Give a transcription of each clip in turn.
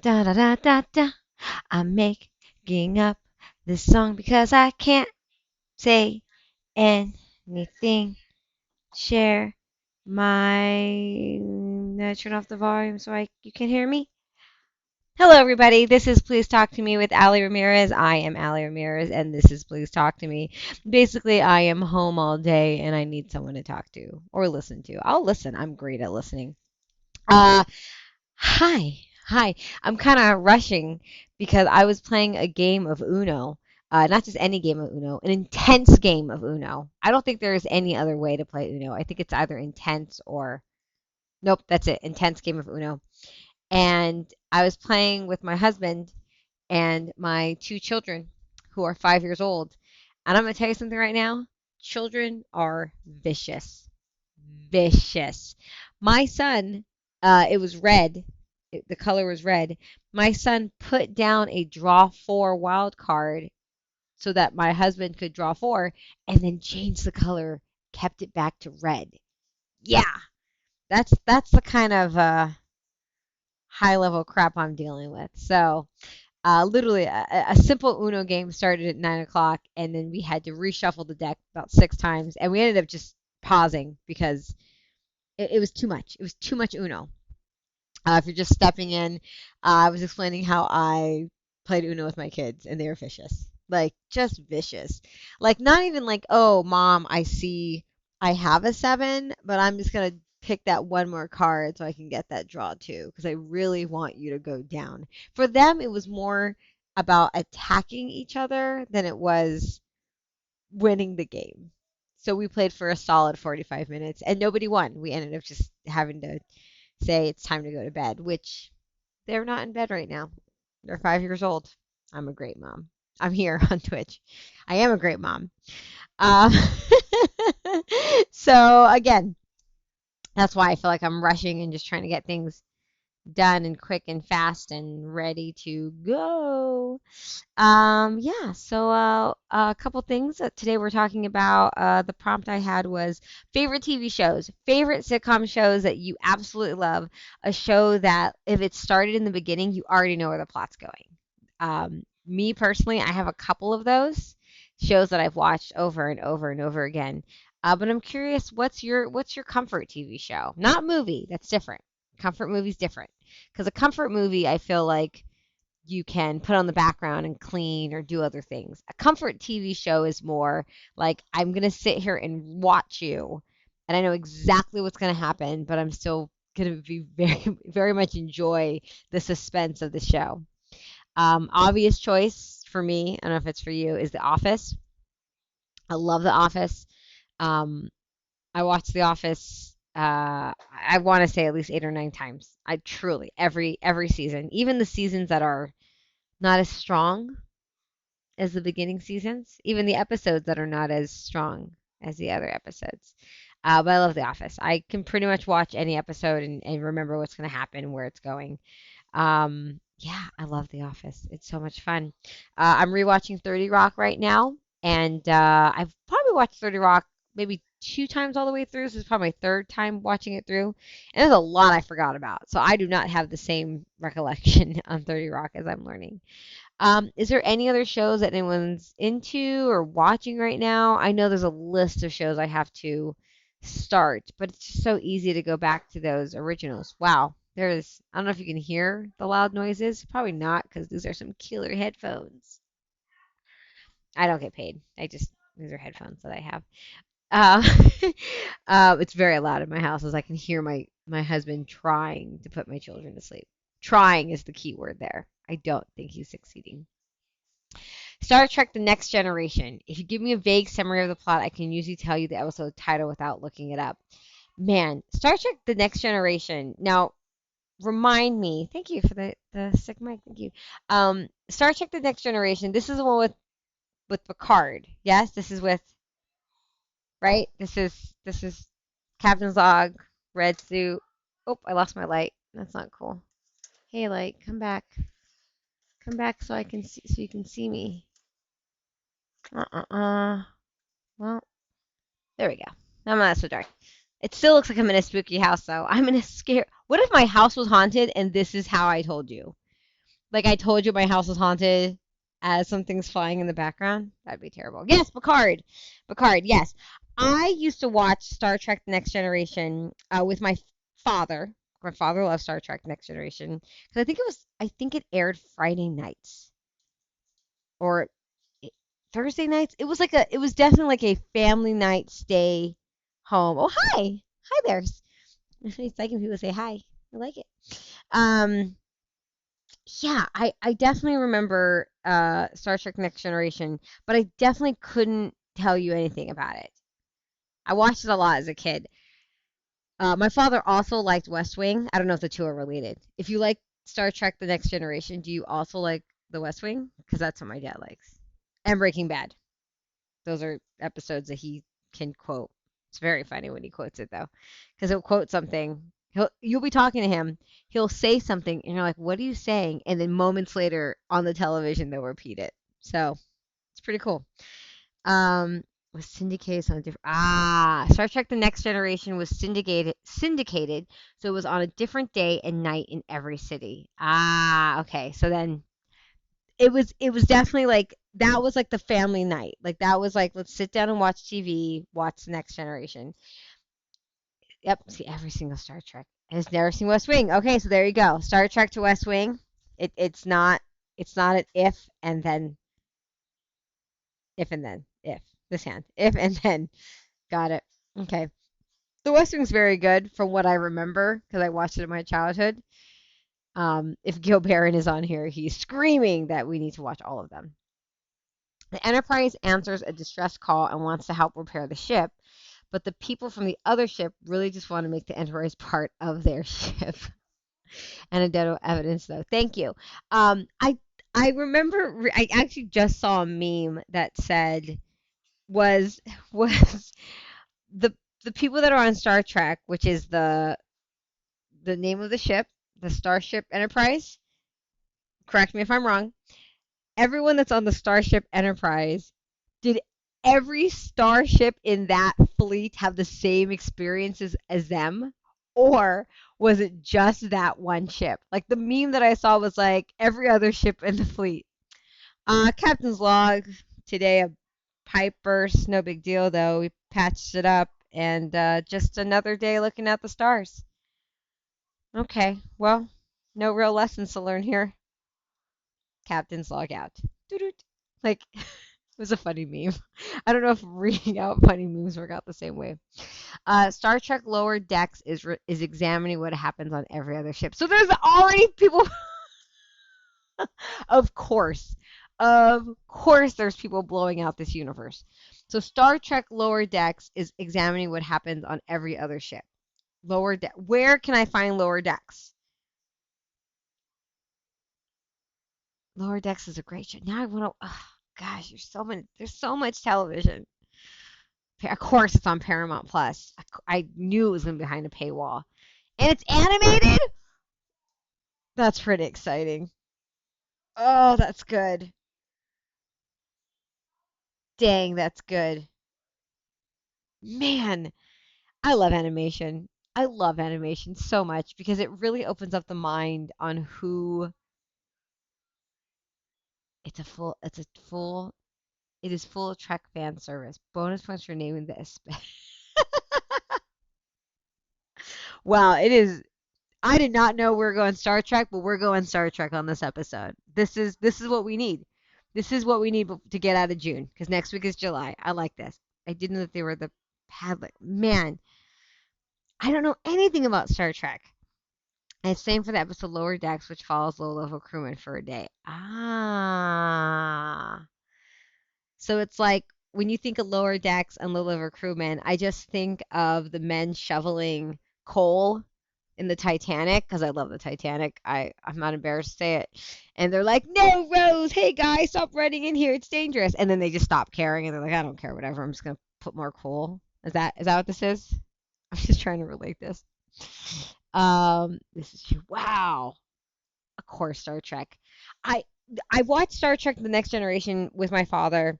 Da da da da da. I'm making up this song because I can't say anything. Share my. Turn off the volume so you can hear me. Hello, everybody. This is Please Talk to Me with Ali Ramirez. I am Ali Ramirez, and this is Please Talk to Me. Basically, I am home all day, and I need someone to talk to or listen to. I'll listen. I'm great at listening. Uh, Hi. Hi. I'm kind of rushing because I was playing a game of Uno. Not just any game of Uno, an intense game of Uno. I don't think there is any other way to play Uno. I think it's either intense or nope, that's it. Intense game of Uno. And I was playing with my husband and my two children who are 5 years old. And I'm going to tell you something right now. Children are vicious. Vicious. My son, it was red. The color was red. My son put down a draw four wild card so that my husband could draw four and then change the color, kept it back to red. Yeah, that's the kind of high level crap I'm dealing with. So literally, a simple Uno game started at 9 o'clock, and then we had to reshuffle the deck about 6 times, and we ended up just pausing because it was too much. It was too much Uno. If you're just stepping in, I was explaining how I played Uno with my kids, and they were vicious. Like, just vicious. Like, not even like, oh, mom, I see I have a seven, but I'm just going to pick that one more card so I can get that draw too, because I really want you to go down. For them, it was more about attacking each other than it was winning the game. So we played for a solid 45 minutes, and nobody won. We ended up just having to say it's time to go to bed, which they're not in bed right now. They're 5 years old. I'm a great mom. I'm here on Twitch. I am a great mom. Uh, so again, that's why I feel like I'm rushing and just trying to get things done and quick and fast and ready to go. Yeah, so a couple things. Today we're talking about the prompt I had was favorite TV shows, favorite sitcom shows that you absolutely love, a show that if it started in the beginning, you already know where the plot's going. Me personally, I have a couple of those shows that I've watched over and over and over again. But I'm curious, what's your comfort TV show? Not movie, that's different. Comfort movie's different. Because a comfort movie, I feel like you can put on the background and clean or do other things. A comfort TV show is more like I'm going to sit here and watch you and I know exactly what's going to happen, but I'm still going to be very, very much enjoy the suspense of the show. Obvious choice for me, I don't know if it's for you, is The Office. I love The Office. Um, I watch The Office. I want to say at least 8 or 9 times. I truly every season, even the seasons that are not as strong as the beginning seasons, even the episodes that are not as strong as the other episodes. But I love The Office. I can pretty much watch any episode and remember what's going to happen and where it's going. Yeah, I love The Office. It's so much fun. I'm rewatching 30 Rock right now, and I've probably watched 30 Rock maybe 2 times all the way through. This is probably my third time watching it through, and there's a lot I forgot about. So I do not have the same recollection on 30 Rock as I'm learning. Is there any other shows that anyone's into or watching right now? I know there's a list of shows I have to start, but it's just so easy to go back to those originals. Wow, I don't know if you can hear the loud noises. Probably not, because these are some killer headphones. I don't get paid. These are headphones that I have. Uh, it's very loud in my house as I can hear my husband trying to put my children to sleep. Trying is the key word there. I don't think he's succeeding. Star Trek The Next Generation. If you give me a vague summary of the plot, I can usually tell you the episode title without looking it up. Man, Star Trek The Next Generation. Now, remind me. Thank you for the sick mic. Thank you. Star Trek The Next Generation. This is the one with Picard. Yes, this is with, right? This is Captain's log, red suit. Oh, I lost my light. That's not cool. Hey, light, come back. Come back so I can see so you can see me. Uh. Well, there we go. I'm not so dark. It still looks like I'm in a spooky house, though. I'm in a scare. What if my house was haunted and this is how I told you? Like I told you my house was haunted as something's flying in the background. That'd be terrible. Yes, Picard. Picard, yes. I used to watch Star Trek The Next Generation with my father. My father loves Star Trek Next Generation because I think it aired Friday nights or Thursday nights. It was definitely like a family night stay home. Oh, hi. Hi there. It's like when people say hi. I like it. Um, yeah, I definitely remember Star Trek Next Generation, but I definitely couldn't tell you anything about it. I watched it a lot as a kid. My father also liked West Wing. I don't know if the two are related. If you like Star Trek The Next Generation, do you also like The West Wing? Because that's what my dad likes. And Breaking Bad. Those are episodes that he can quote. It's very funny when he quotes it though, because he'll quote something. You'll be talking to him. He'll say something, and you're like, "What are you saying?" And then moments later on the television, they'll repeat it. So it's pretty cool. Was syndicated on a different. Star Trek: The Next Generation was syndicated, so it was on a different day and night in every city. Okay. So then it was definitely like that was like the family night. Like that was like let's sit down and watch TV, watch The Next Generation. Yep, see every single Star Trek. And it's never seen West Wing. Okay, so there you go. Star Trek to West Wing. It's not an if and then if this hand if and then got it. Okay, the West Wing's very good from what I remember because I watched it in my childhood. If Gil Barron is on here, he's screaming that we need to watch all of them. The Enterprise answers a distress call and wants to help repair the ship, but the people from the other ship really just want to make the Enterprise part of their ship. Anecdotal evidence, though. Thank you. I remember I actually just saw a meme that said was was the the people that are on Star Trek, which is the name of the ship, the Starship Enterprise. Correct me if I'm wrong. Everyone that's on the Starship Enterprise, did every starship in that fleet have the same experiences as them? Or was it just that one ship? Like the meme that I saw was like every other ship in the fleet. Captain's log today a pipe burst, no big deal though. We patched it up and just another day looking at the stars. Okay, well, no real lessons to learn here. Captain's log out. Doo-doot. Like it was a funny meme. I don't know if reading out funny memes work out the same way. Star Trek Lower Decks is examining what happens on every other ship. So there's already people. Of course, of course, there's people blowing out this universe. So Star Trek Lower Decks is examining what happens on every other ship. Lower deck. Where can I find Lower Decks? Lower Decks is a great show. Now I want to. Oh, gosh, there's so many. There's so much television. Of course, it's on Paramount Plus. I knew it was going to be behind a paywall, and it's animated. That's pretty exciting. Oh, that's good. Dang, that's good. Man, I love animation. I love animation so much because it really opens up the mind on who it is full of Trek fan service. Bonus points for naming this. Wow, it is. I did not know we were going Star Trek, but we're going Star Trek on this episode. This is what we need. This is what we need to get out of June because next week is July. I like this. I didn't know that they were the Padlet. Man, I don't know anything about Star Trek. And same for the episode Lower Decks, which follows low-level crewmen for a day. So it's like when you think of Lower Decks and low-level crewmen, I just think of the men shoveling coal in the Titanic because I love the Titanic. I'm not embarrassed to say it. And they're like, "No, Rose, hey guys, stop running in here. It's dangerous." And then they just stop caring and they're like, "I don't care, whatever. I'm just gonna put more coal." Is that what this is? I'm just trying to relate this. This is wow. Of course, Star Trek. I I watched Star Trek: The Next Generation with my father,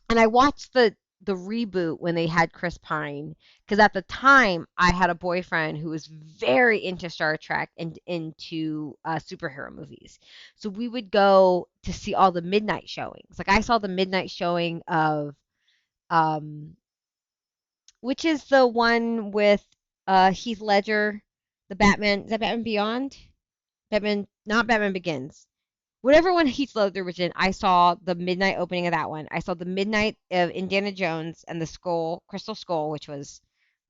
and I watched the reboot when they had Chris Pine, because at the time I had a boyfriend who was very into Star Trek and into superhero movies. So we would go to see all the midnight showings. Like I saw the midnight showing of um, which is the one with Heath Ledger, the Batman. Is that Batman Beyond? Batman, not Batman Begins. Whatever one Heath Ledger was in, I saw the midnight opening of that one. I saw the midnight of Indiana Jones and the Skull, Crystal Skull, which was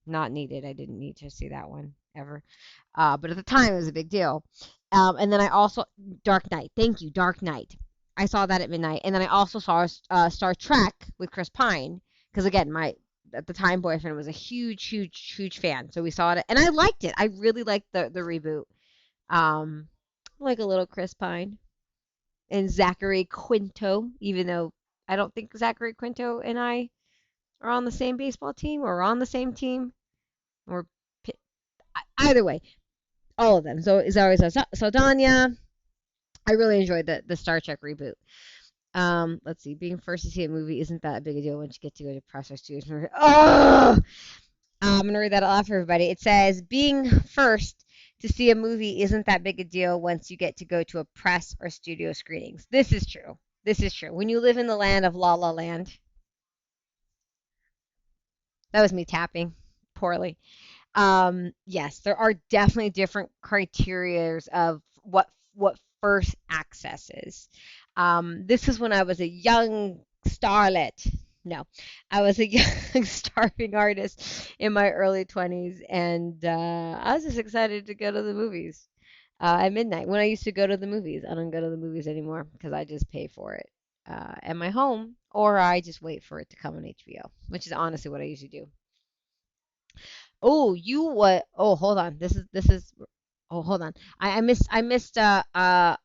not needed. I didn't need to see that one ever. But at the time, it was a big deal. And then I also Dark Knight. Thank you, Dark Knight. I saw that at midnight, and then I also saw Star Trek with Chris Pine because again, my at the time boyfriend was a huge, huge, huge fan. So we saw it, and I liked it. I really liked the reboot. Um, like a little Chris Pine and Zachary Quinto, even though I don't think Zachary Quinto and I are on the same baseball team or on the same team or either way, all of them. So Zoe Saldana. I really enjoyed the Star Trek reboot. Let's see. Being first to see a movie isn't that big a deal once you get to go to press or studios. Oh, I'm gonna read that aloud for everybody. It says being first to see a movie isn't that big a deal once you get to go to a press or studio screenings. This is true. This is true. When you live in the land of La La Land, that was me tapping poorly. Yes, there are definitely different criterias of what first access is. This is when I was a young starlet. No, I was a young starving artist in my early 20s, and I was just excited to go to the movies at midnight. When I used to go to the movies, I don't go to the movies anymore because I just pay for it at my home, or I just wait for it to come on HBO, which is honestly what I usually do. Oh, you what? Oh, hold on. This is. Oh, hold on. I missed a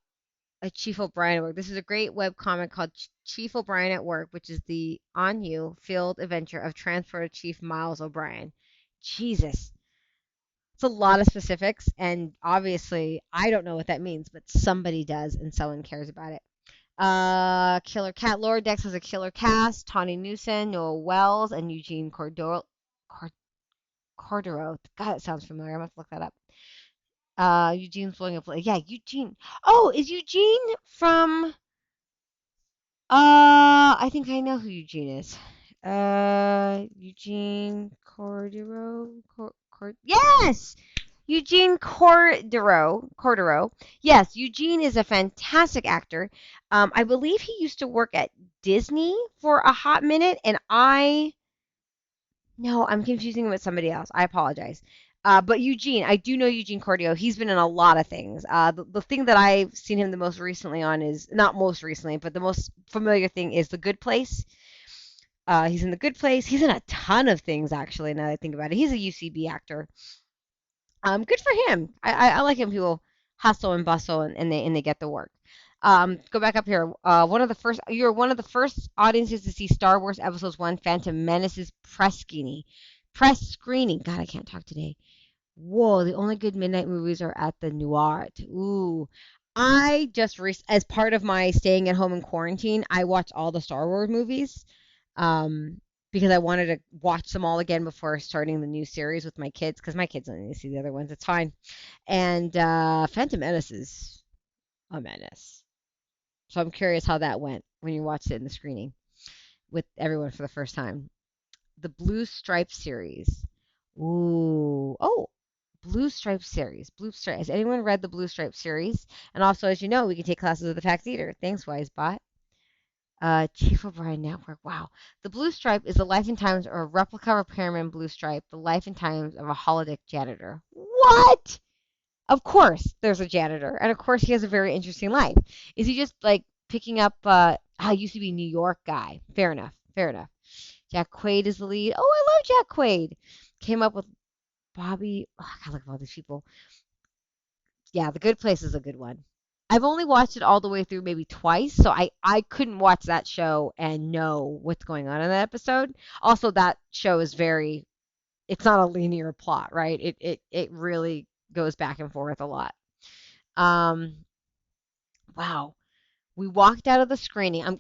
Chief O'Brien at Work. This is a great web comic called Chief O'Brien at Work, which is the on you field adventure of Transport of Chief Miles O'Brien. Jesus, it's a lot of specifics, and obviously I don't know what that means, but somebody does, and someone cares about it. Killer Cat. Lower Decks has a killer cast: Tawny Newson, Noah Wells, and Eugene Cordero. God, that sounds familiar. I must look that up. Eugene's blowing up. Yeah, Eugene. Oh, is Eugene from? I think I know who Eugene is. Eugene Cordero. Yes, Eugene Cordero. Yes, Eugene is a fantastic actor. I believe he used to work at Disney for a hot minute, and I no, I'm confusing him with somebody else. I apologize. But Eugene, I do know Eugene Cordio. He's been in a lot of things. The thing that I've seen him the most recently on is not most recently, but the most familiar thing is The Good Place. He's in The Good Place. He's in a ton of things actually. Now that I think about it, he's a UCB actor. Good for him. I like him. People hustle and bustle and they get the work. Go back up here. You're one of the first audiences to see Star Wars Episodes One: Phantom Menace's press screening. God, I can't talk today. Whoa, the only good midnight movies are at the Nuart. Ooh, as part of my staying at home in quarantine, I watched all the Star Wars movies. Um, because I wanted to watch them all again before starting the new series with my kids, because my kids don't need to see the other ones. It's fine. And Phantom Menace is a menace. So I'm curious how that went when you watched it in the screening with everyone for the first time. The Blue Stripe series. Ooh. Oh, Blue Stripe series. Blue Stripe. Has anyone read the Blue Stripe series? And also, as you know, we can take classes at the Pack Theater. Thanks, Wisebot. Chief O'Brien Network. Wow. The Blue Stripe is the life and times of a replica repairman Blue Stripe, the life and times of a holodeck janitor. What? Of course, there's a janitor, and of course, he has a very interesting life. Is he just like picking up? I used to be New York guy. Fair enough. Fair enough. Jack Quaid is the lead. Oh, I love Jack Quaid. Came up with Bobby. Oh, I gotta look at all these people. Yeah, The Good Place is a good one. I've only watched it all the way through maybe twice, so I couldn't watch that show and know what's going on in that episode. Also, that show is very. It's not a linear plot, right? It really goes back and forth a lot. Um, wow. We walked out of the screening.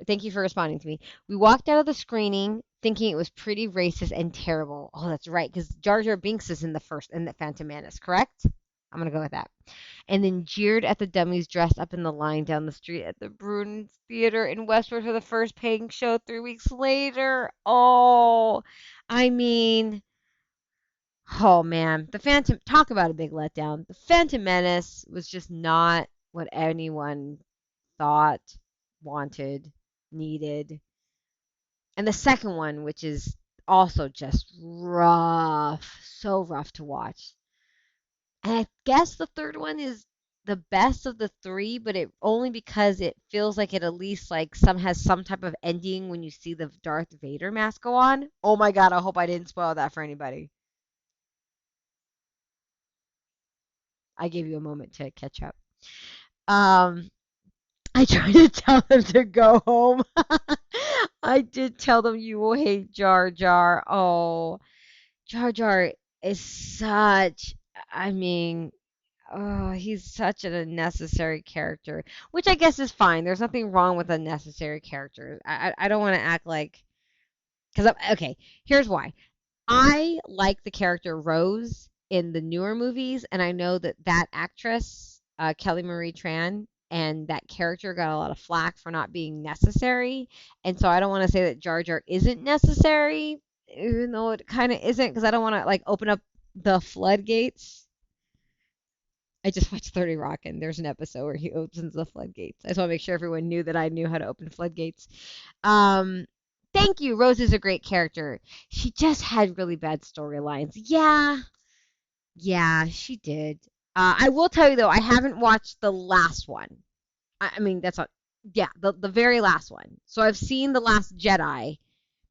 Thank you for responding to me. We walked out of the screening thinking it was pretty racist and terrible. Oh, that's right, because Jar Jar Binks is in the Phantom Menace, correct? I'm gonna go with that. And then jeered at the dummies dressed up in the line down the street at the Bruin Theater in Westwood for the first paying show 3 weeks later. Oh, I mean, oh man, the Phantom. Talk about a big letdown. The Phantom Menace was just not what anyone thought, wanted, needed. And the second one, which is also just rough, so rough to watch. And I guess the third one is the best of the three, but it only because it feels like it at least like some has some type of ending when you see the Darth Vader mask go on. Oh my god, I hope I didn't spoil that for anybody. I gave you a moment to catch up. Um, I tried to tell them to go home. I did tell them you will hate Jar Jar. Oh, Jar Jar is such, I mean, oh, he's such an unnecessary character, which I guess is fine. There's nothing wrong with unnecessary characters. I don't want to act like, because okay, here's why. I like the character Rose in the newer movies, and I know that that actress, Kelly Marie Tran, and that character got a lot of flack for not being necessary. And so I don't want to say that Jar Jar isn't necessary, even though it kind of isn't, because I don't want to like open up the floodgates. I just watched 30 Rock, and there's an episode where he opens the floodgates. I just want to make sure everyone knew that I knew how to open floodgates. Um, Thank you. Rose is a great character. She just had really bad storylines. Yeah, yeah, she did. I will tell you though, I haven't watched the last one. I mean, that's not. Yeah, the very last one. So I've seen The Last Jedi,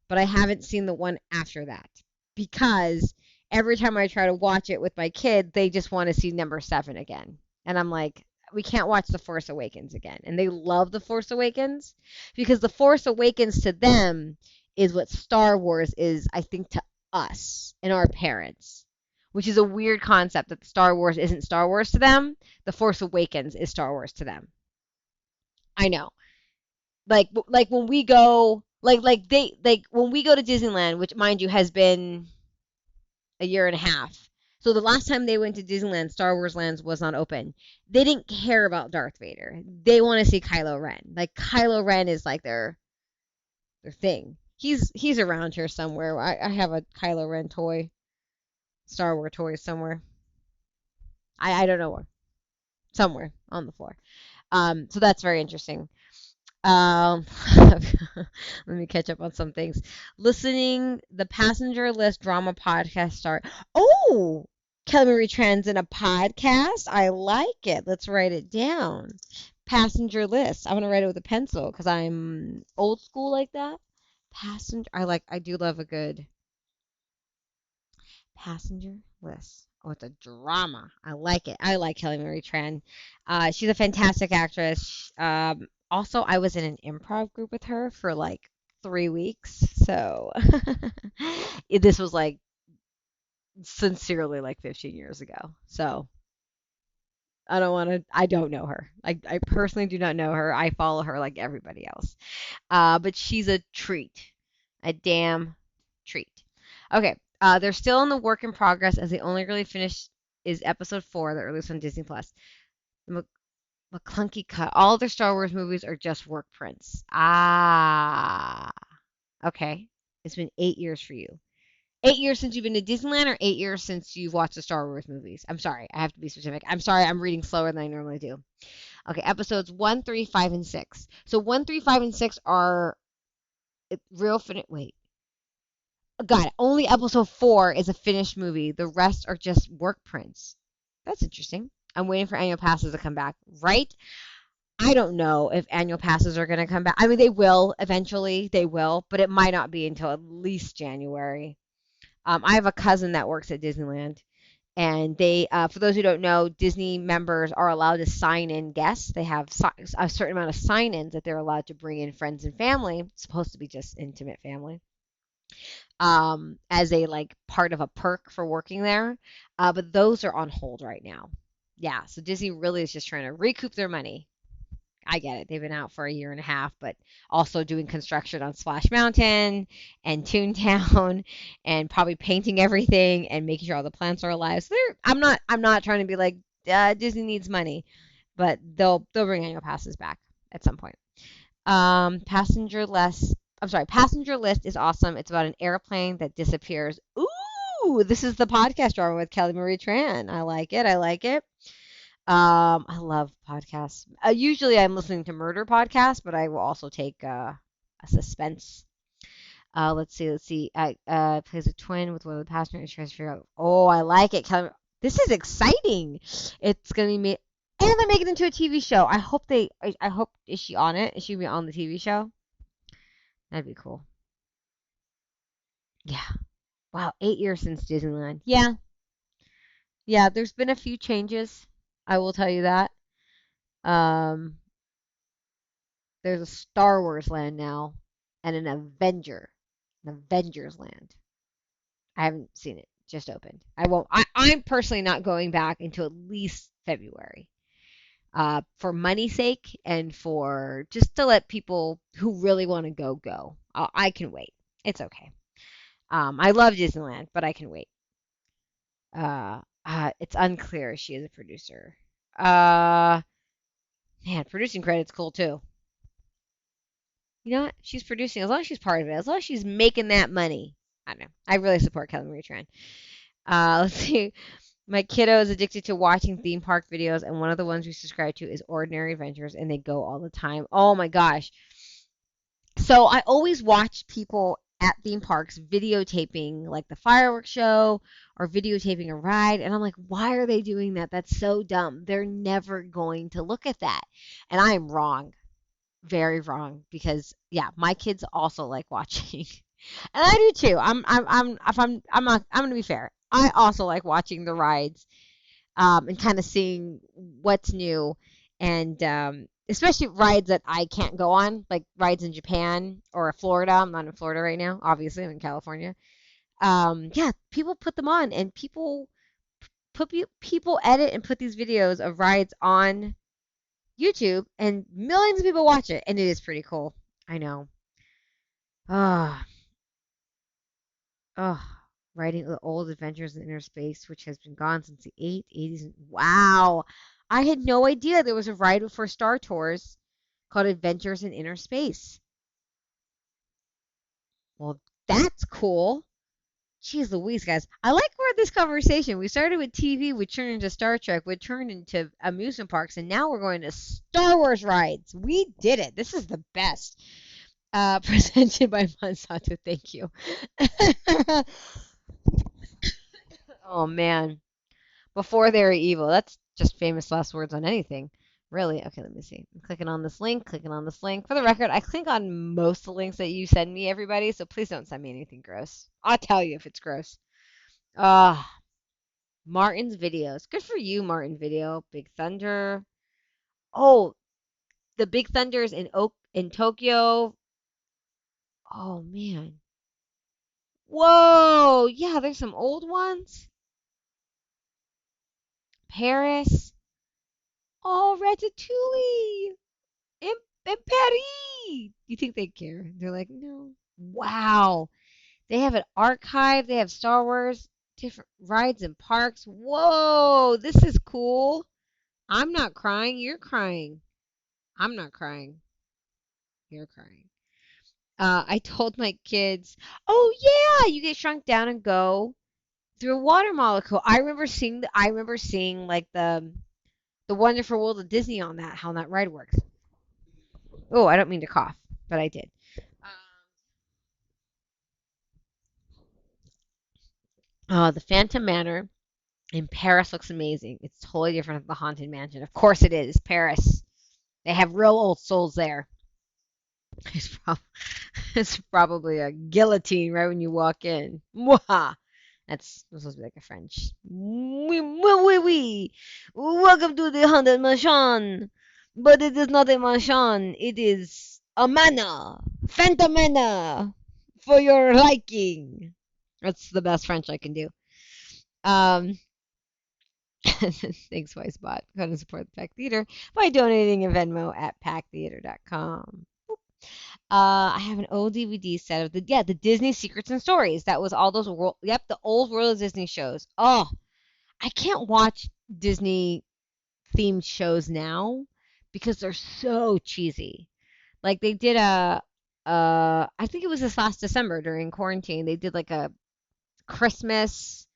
but I haven't seen the one after that because every time I try to watch it with my kid, they just want to see number 7 again. And I'm like, we can't watch The Force Awakens again. And they love The Force Awakens because The Force Awakens to them is what Star Wars is, I think, to us and our parents, which is a weird concept that Star Wars isn't Star Wars to them. The Force Awakens is Star Wars to them. I know. Like when we go like when we go to Disneyland, which mind you has been a year and a half. So the last time they went to Disneyland, Star Wars Lands was not open. They didn't care about Darth Vader. They want to see Kylo Ren. Like Kylo Ren is like their thing. He's around here somewhere. I have a Kylo Ren toy, Star Wars toy somewhere. I don't know where. Somewhere on the floor. So that's very interesting. Let me catch up on some things. Listening the passenger list drama podcast start. Oh, Kelly Marie Tran's in a podcast. I like it. Let's write it down. Passenger list. I'm gonna write it with a pencil because I'm old school like that. Passenger. I do love a good passenger list. Oh, it's a drama. I like it. I like Kelly Marie Tran. She's a fantastic actress. Also, I was in an improv group with her for like 3 weeks. So this was like sincerely like 15 years ago. So I don't want to, I don't know her. I personally do not know her. I follow her like everybody else. But she's a treat, a damn treat. Okay, they're still in the work in progress as they only really finished is episode 4 that released on Disney Plus. The McClunky cut. All their Star Wars movies are just work prints. Ah, okay. It's been 8 years for you. 8 years since you've been to Disneyland, or 8 years since you've watched the Star Wars movies? I'm sorry, I have to be specific. I'm sorry, I'm reading slower than I normally do. Okay, episodes 1, 3, 5, and 6. So 1, 3, 5, and 6 are real fin. Wait, got it. Only episode 4 is a finished movie. The rest are just work prints. That's interesting. I'm waiting for annual passes to come back, right? I don't know if annual passes are going to come back. I mean, they will eventually, they will, but it might not be until at least January. I have a cousin that works at Disneyland, and they, for those who don't know, Disney members are allowed to sign in guests. They have a certain amount of sign-ins that they're allowed to bring in friends and family. It's supposed to be just intimate family, as a like part of a perk for working there. But those are on hold right now. Yeah, so Disney really is just trying to recoup their money. I get it. They've been out for a year and a half, but also doing construction on Splash Mountain and Toontown and probably painting everything and making sure all the plants are alive. So I'm not trying to be like Disney needs money, but they'll bring annual passes back at some point. Passenger List is awesome. It's about an airplane that disappears. Ooh, this is the podcast drama with Kelly Marie Tran. I like it. I like it. I love podcasts. Usually I'm listening to murder podcasts, but I will also take a suspense. Let's see. Plays a twin with one of the passengers tries to figure out. Oh, I like it. This is exciting. It's gonna be made, and they're making it into a TV show. I hope they. I hope is she on it? Is she gonna be on the TV show? That'd be cool. Yeah. Wow, 8 years since Disneyland. Yeah, yeah. There's been a few changes. I will tell you that. Um, there's a Star Wars land now, and an Avengers land. I haven't seen it. Just opened. I won't. I'm personally not going back until at least February. For money's sake and for just to let people who really want to go. I can wait. It's okay. I love Disneyland, but I can wait. It's unclear if she is a producer. Uh, Man, producing credit's cool too. You know what? She's producing as long as she's part of it, as long as she's making that money. I don't know. I really support Kelly Marie Tran. Let's see. My kiddo is addicted to watching theme park videos, and one of the ones we subscribe to is Ordinary Adventures, and they go all the time. Oh my gosh. So I always watch people at theme parks videotaping like the fireworks show or videotaping a ride, and I'm like, why are they doing that? That's so dumb. They're never going to look at that. And I am wrong, very wrong, because yeah, my kids also like watching. And I do too. I'm gonna be fair. I also like watching the rides, and kind of seeing what's new, and especially rides that I can't go on, like rides in Japan or Florida. I'm not in Florida right now, obviously. I'm in California. Yeah, people put them on, and people edit and put these videos of rides on YouTube, and millions of people watch it, and it is pretty cool. I know. Ah, oh, writing the old Adventures in Inner Space, which has been gone since the 80s. Wow. I had no idea there was a ride for Star Tours called Adventures in Inner Space. Well, that's cool. Jeez Louise, guys. I like where this conversation. We started with TV, we turned into Star Trek, we turned into amusement parks, and now we're going to Star Wars rides. We did it. This is the best. Presented by Monsanto. Thank you. Oh man. Before they were evil. That's just famous last words on anything. Really? Okay, let me see. I'm clicking on this link, clicking on this link. For the record, I click on most of the links that you send me, everybody, so please don't send me anything gross. I'll tell you if it's gross. Ah, Martin's videos. Good for you, Martin Video. Big Thunder. Oh, the Big Thunders in Tokyo. Oh man. Whoa, yeah, there's some old ones. Paris. Oh, Ratatouille. In, in Paris. You think they care? They're like, no. Wow. They have an archive. They have Star Wars, different rides and parks. Whoa, this is cool. I'm not crying. You're crying. I'm not crying. You're crying. I told my kids, oh yeah, you get shrunk down and go through a water molecule. I remember seeing like the Wonderful World of Disney on that, how that ride works. Oh, I don't mean to cough, but I did. The Phantom Manor in Paris looks amazing. It's totally different from the Haunted Mansion. Of course it is. Paris. They have real old souls there. It's, prob- it's probably a guillotine right when you walk in. Mwah! That's supposed to be like a French. Oui, oui, oui, oui. Welcome to the Haunted Mansion. But it is not a mansion. It is a manor. Phantom Manor. For your liking. That's the best French I can do. Um, Thanks, Wisebot. Go to support the Pack Theater by donating a Venmo at packtheater.com. I have an old DVD set of the Disney Secrets and Stories. That was all those the old World of Disney shows. Oh, I can't watch Disney themed shows now because they're so cheesy. Like they did I think it was this last December during quarantine. They did like a Christmas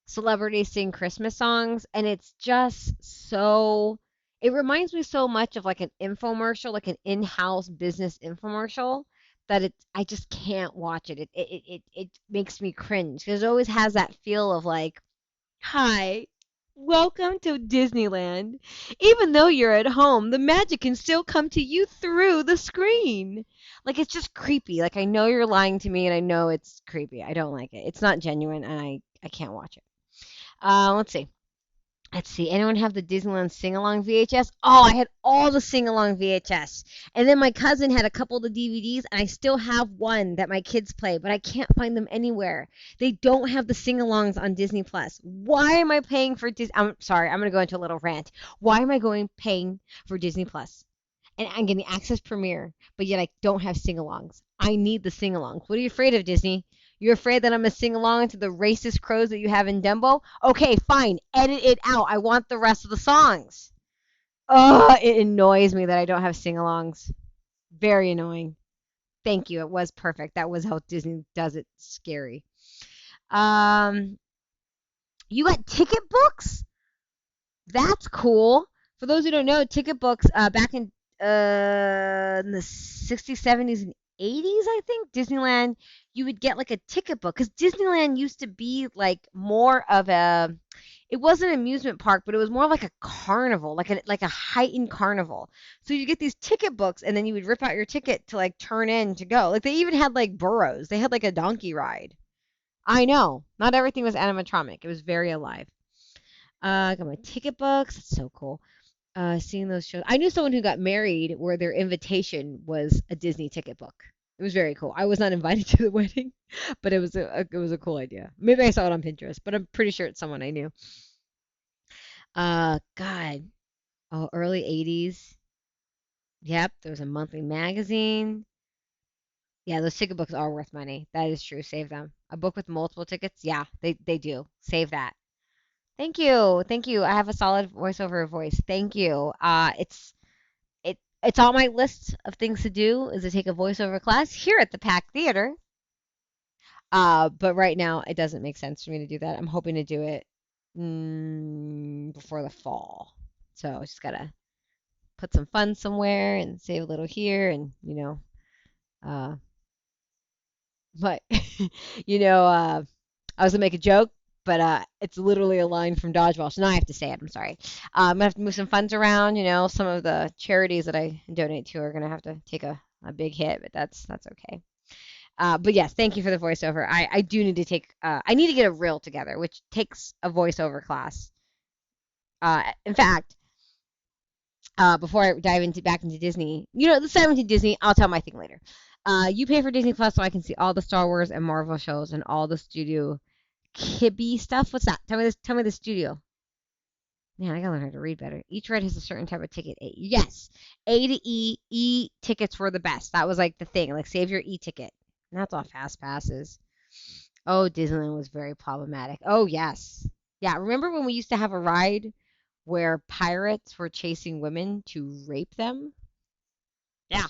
celebrities sing Christmas songs, and it's just so. It reminds me so much of like an infomercial, like an in-house business infomercial, that I just can't watch it. It makes me cringe because it always has that feel of like, hi, welcome to Disneyland. Even though you're at home, the magic can still come to you through the screen. Like it's just creepy. Like I know you're lying to me and I know it's creepy. I don't like it. It's not genuine and I can't watch it. Let's see. Let's see. Anyone have the Disneyland sing along VHS? Oh, I had all the sing along VHS. And then my cousin had a couple of the DVDs, and I still have one that my kids play, but I can't find them anywhere. They don't have the sing alongs on Disney Plus. Why am I paying for Disney? I'm sorry, I'm going to go into a little rant. Why am I paying for Disney Plus? And I'm getting Access Premiere, but yet I don't have sing alongs. I need the sing alongs. What are you afraid of, Disney? You're afraid that I'm going to sing along to the racist crows that you have in Dumbo? Okay, fine. Edit it out. I want the rest of the songs. Ugh, it annoys me that I don't have sing alongs. Very annoying. Thank you. It was perfect. That was how Disney does it. Scary. Um, you got ticket books? That's cool. For those who don't know, ticket books back in the 60s, 70s, and 80s, I think, Disneyland, you would get like a ticket book because Disneyland used to be like more of a, it wasn't an amusement park, but it was more like a carnival, like a heightened carnival. So you get these ticket books, and then you would rip out your ticket to like turn in to go. Like they even had like burros. They had like a donkey ride. I know, not everything was animatronic. It was very alive. I got my ticket books. That's so cool. Seeing those shows. I knew someone who got married where their invitation was a Disney ticket book. It was very cool. I was not invited to the wedding, but it was a cool idea. Maybe I saw it on Pinterest, but I'm pretty sure it's someone I knew. God, oh, early 80s. Yep, there was a monthly magazine. Yeah, those ticket books are worth money. That is true. Save them. A book with multiple tickets. Yeah, they do. Save that. Thank you. Thank you. I have a solid voiceover voice. Thank you. It's on my list of things to do is to take a voiceover class here at the Pack Theater. But right now it doesn't make sense for me to do that. I'm hoping to do it before the fall. So I just gotta put some funds somewhere and save a little here and uh but I was gonna make a joke, but it's literally a line from Dodgeball, so now I have to say it. I'm sorry. I'm gonna have to move some funds around. Some of the charities that I donate to are gonna have to take a big hit, but that's okay. But yes, thank you for the voiceover. I do need to take. I need to get a reel together, which takes a voiceover class. In fact, before I dive back into Disney, let's dive into Disney. I'll tell my thing later. You pay for Disney Plus so I can see all the Star Wars and Marvel shows and all the Studio Ghibli stuff. What's that? Tell me this. Tell me the studio. Man, I gotta learn how to read better. Each ride has a certain type of ticket. Yes, A to E. E tickets were the best. That was like the thing. Like save your E ticket. And that's all fast passes. Oh, Disneyland was very problematic. Oh yes, yeah. Remember when we used to have a ride where pirates were chasing women to rape them? Yeah,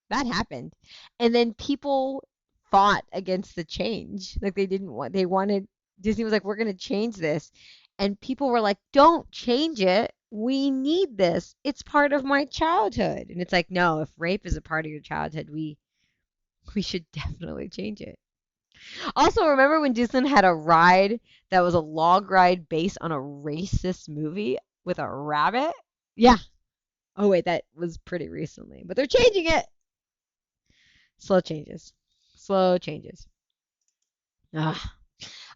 that happened. And then people fought against the change. Like they didn't want, they wanted, Disney was like, we're going to change this. And people were like, don't change it. We need this. It's part of my childhood. And it's like, no, if rape is a part of your childhood, we should definitely change it. Also, remember when Disney had a ride that was a log ride based on a racist movie with a rabbit? Yeah. Oh wait, that was pretty recently. But they're changing it. Slow changes. Slow changes. Ah.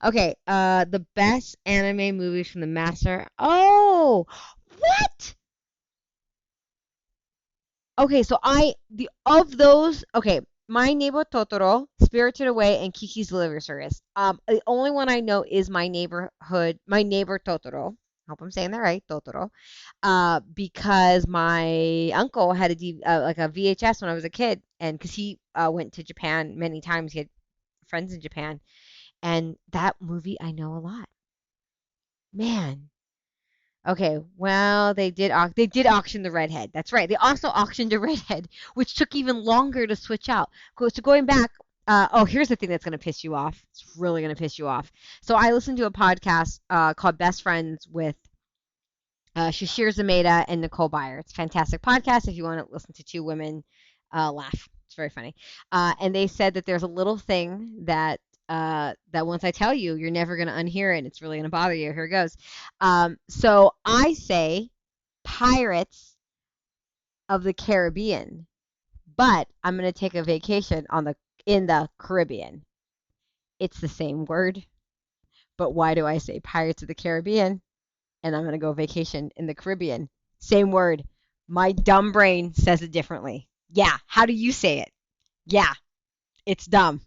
Okay, the best anime movies from the master. Oh, what? Okay, so the of those, okay, My Neighbor Totoro, Spirited Away, and Kiki's Delivery Service. The only one I know is My Neighbor Totoro. Hope I'm saying that right, Totoro. Because my uncle had like a VHS when I was a kid, and because he went to Japan many times, he had friends in Japan, and that movie I know a lot. Man. Okay, well, they did auction the redhead. That's right. They also auctioned a redhead, which took even longer to switch out. So going back, oh, here's the thing that's gonna piss you off. It's really gonna piss you off. So I listened to a podcast called Best Friends with Shashir Zameda and Nicole Byer. It's a fantastic podcast if you want to listen to two women laugh. It's very funny. And they said that there's a little thing that once I tell you, you're never going to unhear it. It's really going to bother you. Here it goes. So I say Pirates of the Caribbean, but I'm going to take a vacation in the Caribbean. It's the same word, but why do I say Pirates of the Caribbean? And I'm going to go vacation in the Caribbean. Same word. My dumb brain says it differently. Yeah. How do you say it? Yeah. It's dumb.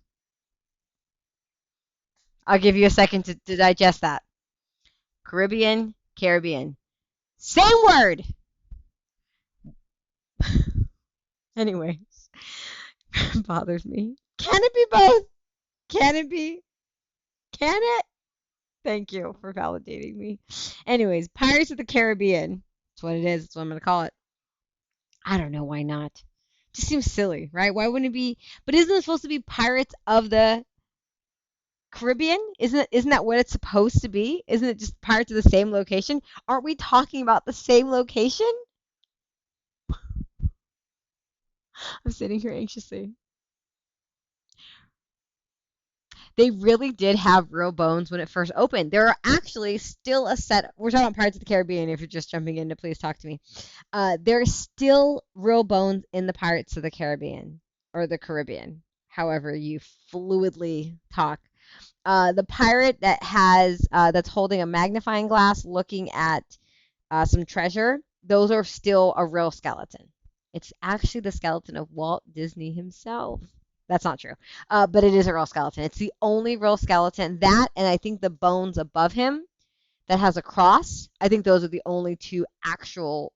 I'll give you a second to digest that. Caribbean, Caribbean. Same word. Anyways, it bothers me. Can it be both? Can it be? Can it? Thank you for validating me. Anyways, Pirates of the Caribbean. That's what it is. That's what I'm going to call it. I don't know why not. Just seems silly, right? Why wouldn't it be? But isn't it supposed to be Pirates of the Caribbean? Isn't that what it's supposed to be? Isn't it just Pirates of the same location? Aren't we talking about the same location? I'm sitting here anxiously. They really did have real bones when it first opened. There are actually still a set. We're talking about Pirates of the Caribbean. If you're just jumping in to please talk to me. There's still real bones in the Pirates of the Caribbean or the Caribbean, however you fluidly talk. The pirate that's holding a magnifying glass looking at some treasure, those are still a real skeleton. It's actually the skeleton of Walt Disney himself. That's not true, but it is a real skeleton. It's the only real skeleton. That, and I think the bones above him that has a cross, I think those are the only two actual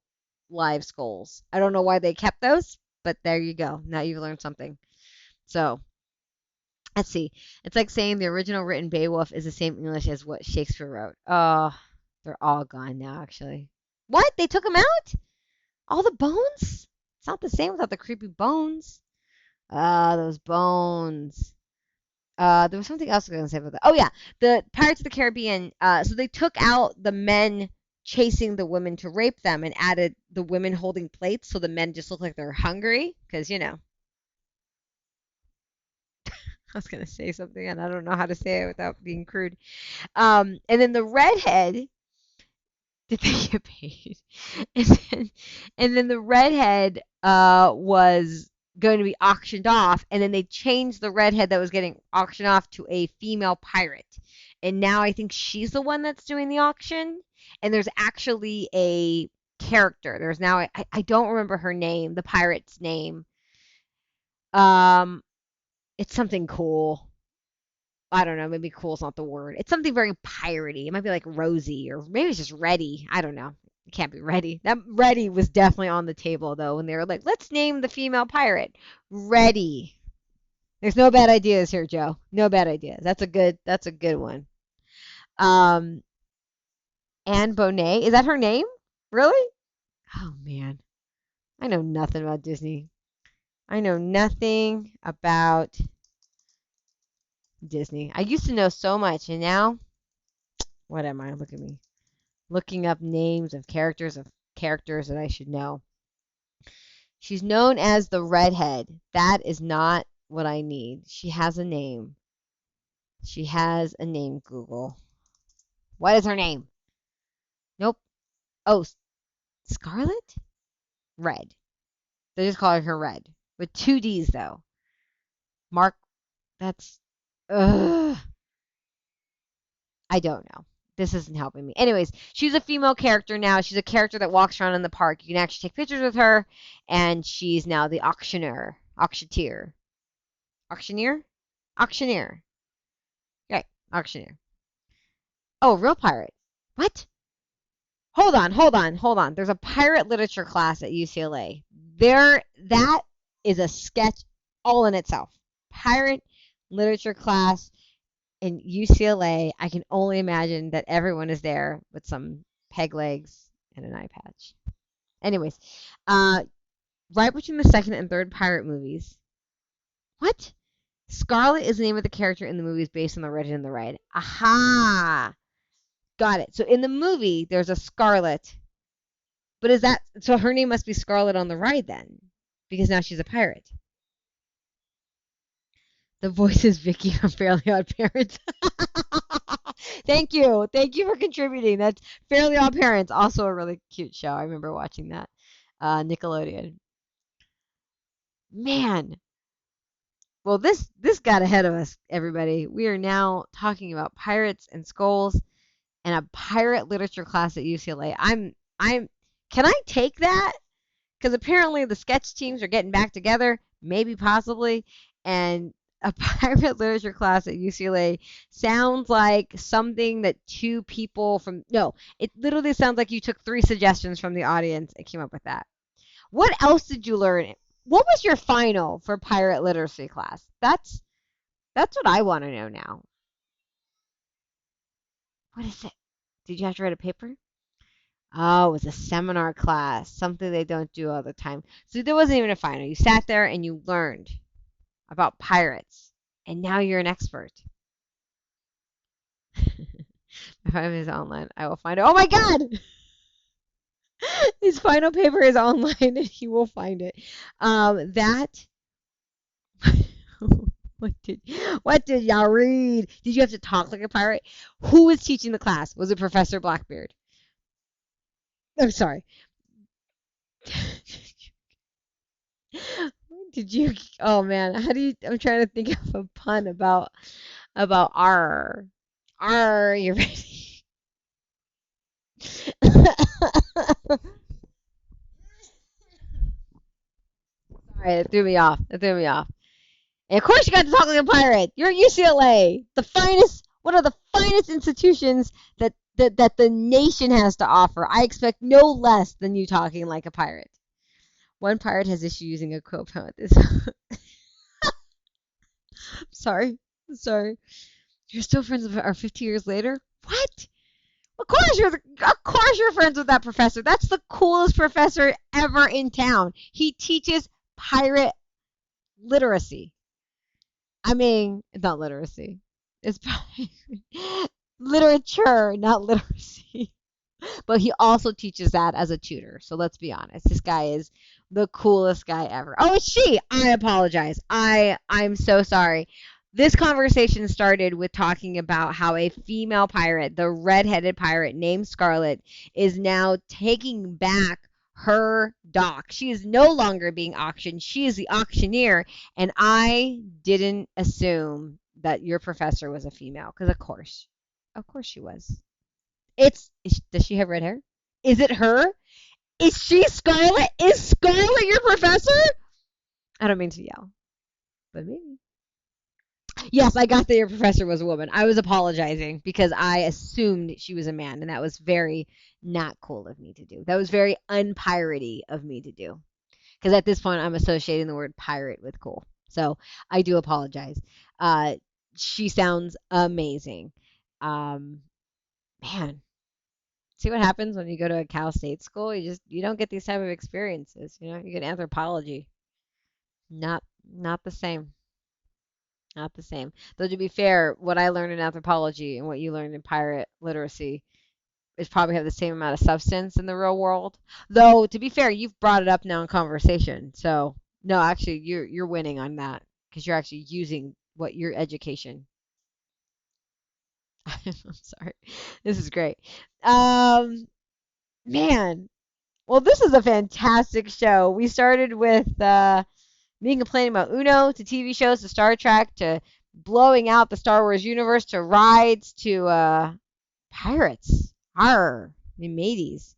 live skulls. I don't know why they kept those, but there you go. Now you've learned something. So let's see. It's like saying the original written Beowulf is the same English as what Shakespeare wrote. Oh, they're all gone now, actually. What? They took them out? All the bones? It's not the same without the creepy bones. Ah, those bones. There was something else I was going to say about that. Oh, yeah. The Pirates of the Caribbean. So they took out the men chasing the women to rape them and added the women holding plates so the men just look like they're hungry. Because, I was going to say something and I don't know how to say it without being crude. And then the redhead, did they get paid? And then, and then the redhead was going to be auctioned off, and then they changed the redhead that was getting auctioned off to a female pirate. And now I think she's the one that's doing the auction. And there's actually a character. There's now I don't remember her name, the pirate's name. Um, it's something cool. I don't know, maybe cool's not the word. It's something very piratey. It might be like Rosie or maybe it's just Reddy. I don't know. It can't be Reddy. That Reddy was definitely on the table though when they were like, let's name the female pirate Reddy. There's no bad ideas here, Joe. No bad ideas. That's a good one. Um Anne Bonet, is that her name? Really? Oh man. I know nothing about Disney. I know nothing about Disney. I used to know so much and now what am I? Look at me. Looking up names of characters that I should know. She's known as the redhead. That is not what I need. She has a name. She has a name, Google. What is her name? Nope. Oh, Scarlet? Red. They're just calling her Red. With two D's, though. Mark, that's. Ugh. I don't know. This isn't helping me. Anyways, she's a female character now. She's a character that walks around in the park. You can actually take pictures with her, and she's now the auctioneer, auctioneer, auctioneer. Right, auctioneer. Oh, real pirate. What? hold on. There's a pirate literature class at UCLA. That is a sketch all in itself. Pirate literature class in UCLA. I can only imagine that everyone is there with some peg legs and an eye patch. Anyways, uh, right between the second and third pirate movies. What? Scarlet is the name of the character in the movies based on the Legend and the Ride. Aha! Got it. So in the movie, there's a Scarlet. But is that so? Her name must be Scarlet on the Ride then, because now she's a pirate. The voice is Vicky from Fairly Odd Parents. Thank you for contributing. That's Fairly Odd Parents, also a really cute show. I remember watching that. Nickelodeon. Man, well this got ahead of us, everybody. We are now talking about pirates and skulls and a pirate literature class at UCLA. I'm can I take that? Because apparently the sketch teams are getting back together, maybe possibly, and a pirate literature class at UCLA sounds like something that two people from no, it literally sounds like you took three suggestions from the audience and came up with that. What else did you learn? What was your final for pirate literacy class? That's what I want to know now. What is it? Did you have to write a paper? Oh, it was a seminar class, something they don't do all the time. So there wasn't even a final. You sat there and you learned about pirates, and now you're an expert. If I'm is online, I will find it. Oh my God! His final paper is online, and he will find it. That. What did what did y'all read? Did you have to talk like a pirate? Who was teaching the class? Was it Professor Blackbeard? I'm sorry. Did you? Oh man, how do you? I'm trying to think of a pun about R. R. You ready? Sorry, it threw me off. It threw me off. And of course, you got to talk like a pirate. You're at UCLA, the finest, one of the finest institutions that the nation has to offer. I expect no less than you talking like a pirate. One pirate has issue using a quill pen with this. Sorry, sorry. You're still friends with her 50 years later? What? Of course you're friends with that professor. That's the coolest professor ever in town. He teaches pirate literacy. I mean, it's not literacy. It's literature, not literacy. But he also teaches that as a tutor. So let's be honest. This guy is the coolest guy ever. Oh, it's she. I apologize. I'm so sorry. This conversation started with talking about how a female pirate, the redheaded pirate named Scarlet, is now taking back her dock. She is no longer being auctioned. She is the auctioneer. And I didn't assume that your professor was a female, because of course she was. Does she have red hair? Is it her? Is she Scarlet? Is Scarlet your professor? I don't mean to yell, but maybe. Yes, I got that your professor was a woman. I was apologizing because I assumed she was a man, and that was very not cool of me to do. That was very unpiratey of me to do. Because at this point, I'm associating the word pirate with cool. So I do apologize. Uh, she sounds amazing. Um, Man, see what happens when you go to a Cal State school? You don't get these type of experiences. You get anthropology. Not the same. Not the same. Though to be fair, what I learned in anthropology and what you learned in pirate literacy is probably have the same amount of substance in the real world. Though to be fair, you've brought it up now in conversation. So no, actually you're winning on that because you're actually using what your education. I'm sorry. This is great. Um, Man, well, this is a fantastic show. We started with me complaining about Uno to TV shows to Star Trek to blowing out the Star Wars universe to rides to pirates. Arr, the mateys.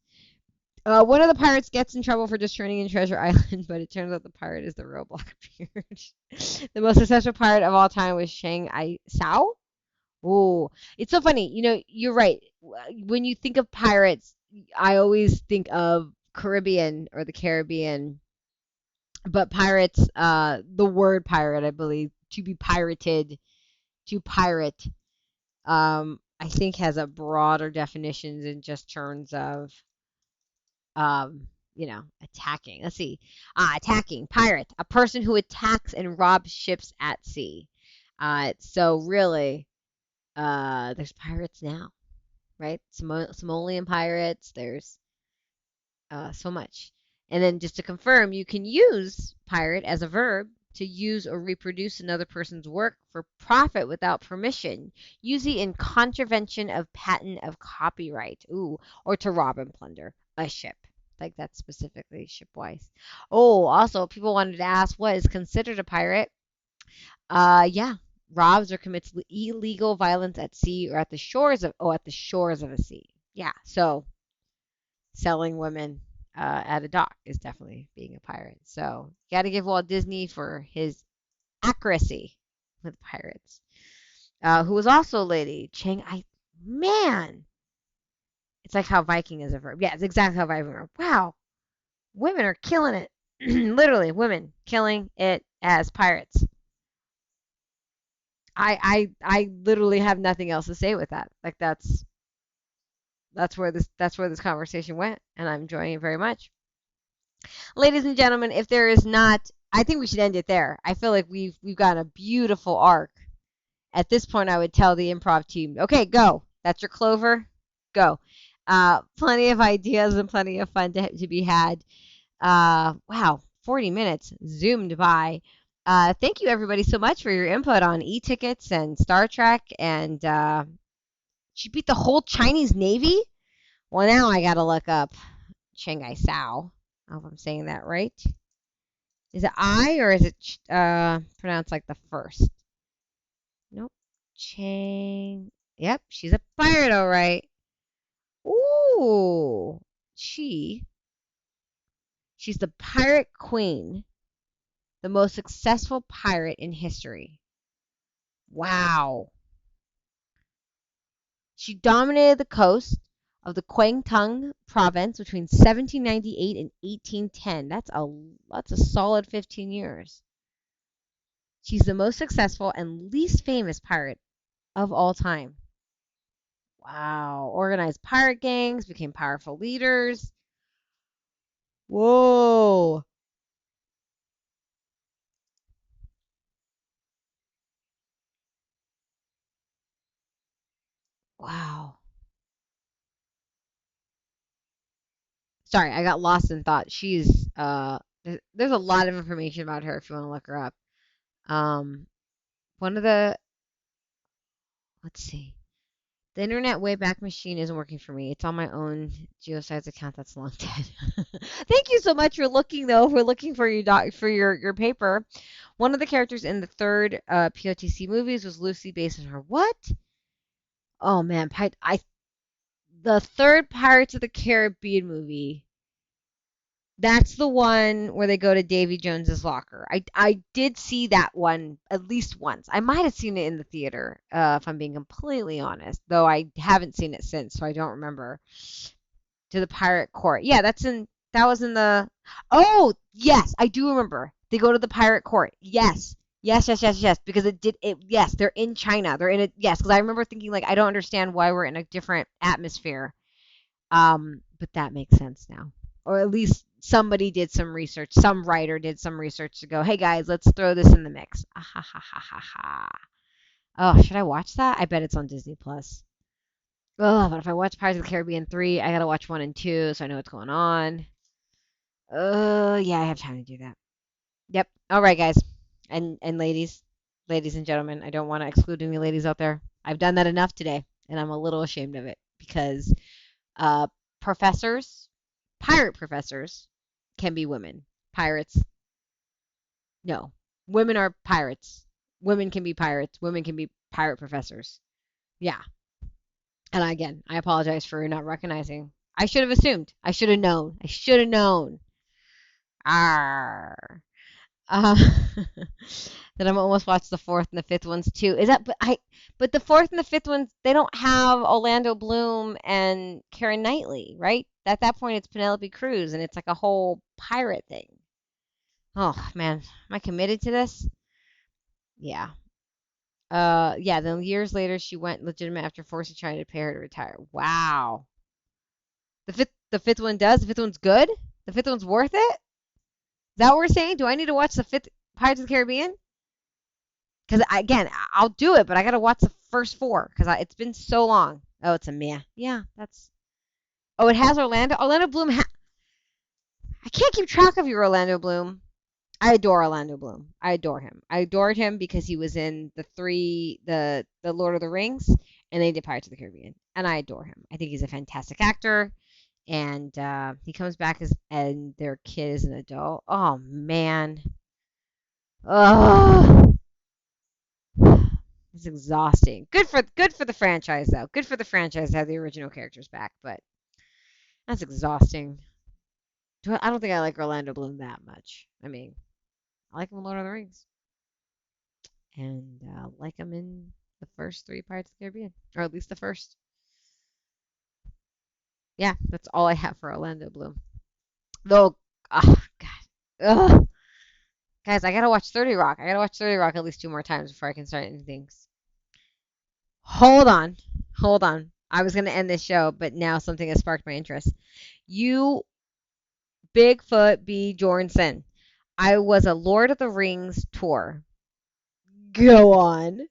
One of the pirates gets in trouble for just turning in Treasure Island, but it turns out the pirate is the real Blackbeard. The most successful pirate of all time was Shang Ai Sao. Oh, it's so funny. You're right. When you think of pirates, I always think of Caribbean or the Caribbean, but pirates, the word pirate, I believe, to be pirated, to pirate, I think has a broader definition than just terms of, attacking. Let's see. Attacking, pirate, a person who attacks and robs ships at sea. So really, there's pirates now, right? Somalian pirates. There's so much. And then just to confirm, you can use pirate as a verb to use or reproduce another person's work for profit without permission, usually in contravention of patent of copyright, or to rob and plunder a ship. Like that's specifically shipwise. Oh, also, people wanted to ask what is considered a pirate. Yeah, robs or commits illegal violence at sea or at the shores of a sea. Yeah, so selling women at a dock is definitely being a pirate. So you got to give Walt Disney for his accuracy with pirates. Who was also a lady, man, it's like how Viking is a verb. Yeah, it's exactly how Viking are. Wow, women are killing it. Literally, women killing it as pirates. I literally have nothing else to say with that. Like that's where this conversation went, and I'm enjoying it very much. Ladies and gentlemen, if there is not, I think we should end it there. I feel like we've got a beautiful arc. At this point, I would tell the improv team, okay, go. That's your clover. Go. Plenty of ideas and plenty of fun to be had. Wow, 40 minutes zoomed by. Thank you everybody so much for your input on e-tickets and Star Trek. And she beat the whole Chinese Navy. Well, now I gotta look up Shanghai Sao. I hope I'm saying that right. Is it I or is it pronounced like the first? Nope. Chang. Yep, she's a pirate, all right. Ooh, she. She's the pirate queen, the most successful pirate in history. Wow. She dominated the coast of the Kwangtung province between 1798 and 1810. That's a solid 15 years. She's the most successful and least famous pirate of all time. Wow. Organized pirate gangs, became powerful leaders. Whoa. Wow. Sorry, I got lost in thought. She's there's a lot of information about her if you want to look her up. Um one of the let's see. The internet Wayback Machine isn't working for me. It's on my own Geosize account that's long dead. Thank you so much for looking though. We're looking for your paper. One of the characters in the third POTC movies was loosely based on her. What? Oh man, the third Pirates of the Caribbean movie. That's the one where they go to Davy Jones's locker. I did see that one at least once. I might have seen it in the theater, if I'm being completely honest, though I haven't seen it since, so I don't remember. To the pirate court. Yeah, that was in the. Oh, yes, I do remember. They go to the pirate court. Yes. Yes, yes, yes, yes, because yes, they're in China. They're in it. Yes, because I remember thinking like I don't understand why we're in a different atmosphere. But that makes sense now. Or at least somebody did some research. Some writer did some research to go, hey guys, let's throw this in the mix. Ah, ha, ha, ha, ha, ha. Oh, should I watch that? I bet it's on Disney Plus. Oh, but if I watch Pirates of the Caribbean 3, I gotta watch 1 and 2 so I know what's going on. Yeah, I have time to do that. Yep. All right, guys. And ladies and gentlemen, I don't want to exclude any ladies out there. I've done that enough today, and I'm a little ashamed of it because uh, professors, pirate professors, can be women. Pirates, no. Women are pirates. Women can be pirates. Women can be pirate professors. Yeah. And again, I apologize for not recognizing. I should have assumed. I should have known. I should have known. Arr. Uh, that I'm almost watched the fourth and the fifth ones too. Is that but the fourth and the fifth ones they don't have Orlando Bloom and Keira Knightley, right? At that point it's Penelope Cruz and it's like a whole pirate thing. Oh man, am I committed to this? Yeah. Yeah, then years later she went legitimate after forcing trying to pay her to retire. Wow. The fifth one does? The fifth one's good? The fifth one's worth it? Is that what we're saying? Do I need to watch the fifth Pirates of the Caribbean? Because again, I'll do it, but I gotta watch the first four because it's been so long. Oh, it's a meh. Yeah, that's. Oh, it has Orlando. Orlando Bloom. I can't keep track of you, Orlando Bloom. I adore Orlando Bloom. I adore him. I adored him because he was in the Lord of the Rings, and they did Pirates of the Caribbean, and I adore him. I think he's a fantastic actor, and he comes back as and their kid is an adult. Oh man, oh, it's exhausting. Good for the franchise though. Good for the franchise to have the original characters back, but that's exhausting. I don't think I like Orlando Bloom that much. I mean, I like him in Lord of the Rings, and like him in the first three Pirates of the Caribbean, or at least the first. Yeah, that's all I have for Orlando Bloom. Though, oh God, ugh. Guys, I gotta watch 30 Rock. I gotta watch 30 Rock at least two more times before I can start ending things. Hold on, hold on. I was gonna end this show, but now something has sparked my interest. You, Bigfoot B. Jornsen. I was a Lord of the Rings tour. Go on.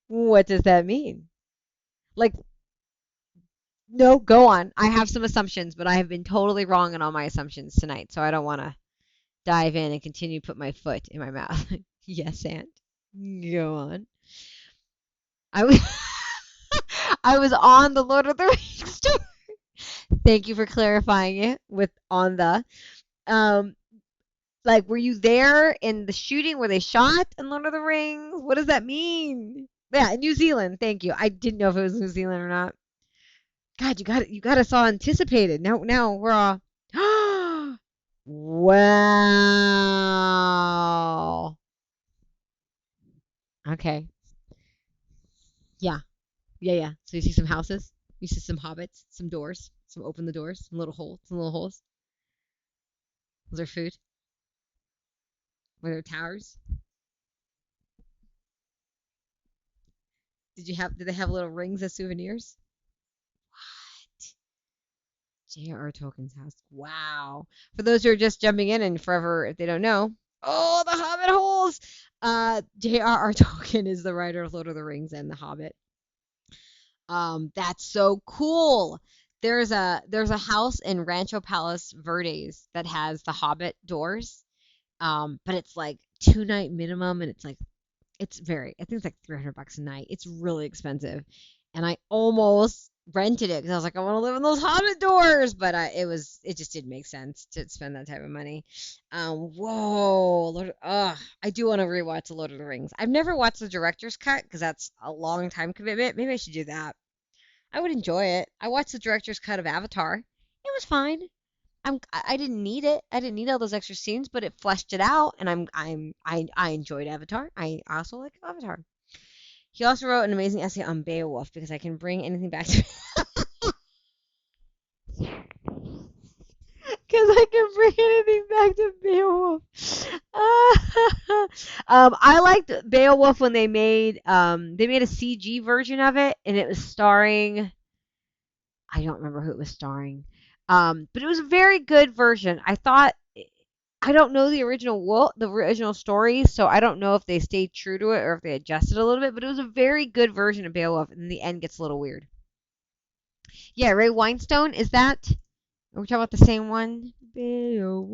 What does that mean? Like, no, go on. I have some assumptions, but I have been totally wrong in all my assumptions tonight, so I don't want to dive in and continue to put my foot in my mouth. Yes, Aunt. Go on. I was I was on the Lord of the Rings tour. Thank you for clarifying it with on the. Um, like, were you there in the shooting where they shot in Lord of the Rings? What does that mean? Yeah, New Zealand. Thank you. I didn't know if it was New Zealand or not. God, you got us all anticipated. Now we're all. Wow. Okay. Yeah. Yeah, yeah. So you see some houses, you see some hobbits, some doors, some open the doors, some little holes. Those are food. Were there towers? Did they have little rings as souvenirs? What? J.R.R. Tolkien's house. Wow. For those who are just jumping in and forever, if they don't know, oh, the Hobbit holes. J.R.R. Tolkien is the writer of Lord of the Rings and The Hobbit. That's so cool. There's a house in Rancho Palos Verdes that has the Hobbit doors. But it's like 2 night minimum, and I think it's like $300 a night. It's really expensive, and I almost rented it because I was like, I want to live in those Hobbit doors, but it just didn't make sense to spend that type of money. Whoa, I do want to rewatch The Lord of the Rings. I've never watched the director's cut because that's a long time commitment. Maybe I should do that. I would enjoy it. I watched the director's cut of Avatar. It was fine. I didn't need it. I didn't need all those extra scenes, but it fleshed it out, and I enjoyed Avatar. I also like Avatar. He also wrote an amazing essay on Beowulf because I can bring anything back to because I can bring anything back to Beowulf. I liked Beowulf when they made a CG version of it, and it was starring I don't remember who it was starring. But it was a very good version. I don't know the original story, so I don't know if they stayed true to it or if they adjusted a little bit. But it was a very good version of Beowulf, and the end gets a little weird. Yeah, Ray Winestone is that? Are we talking about the same one? Beowulf.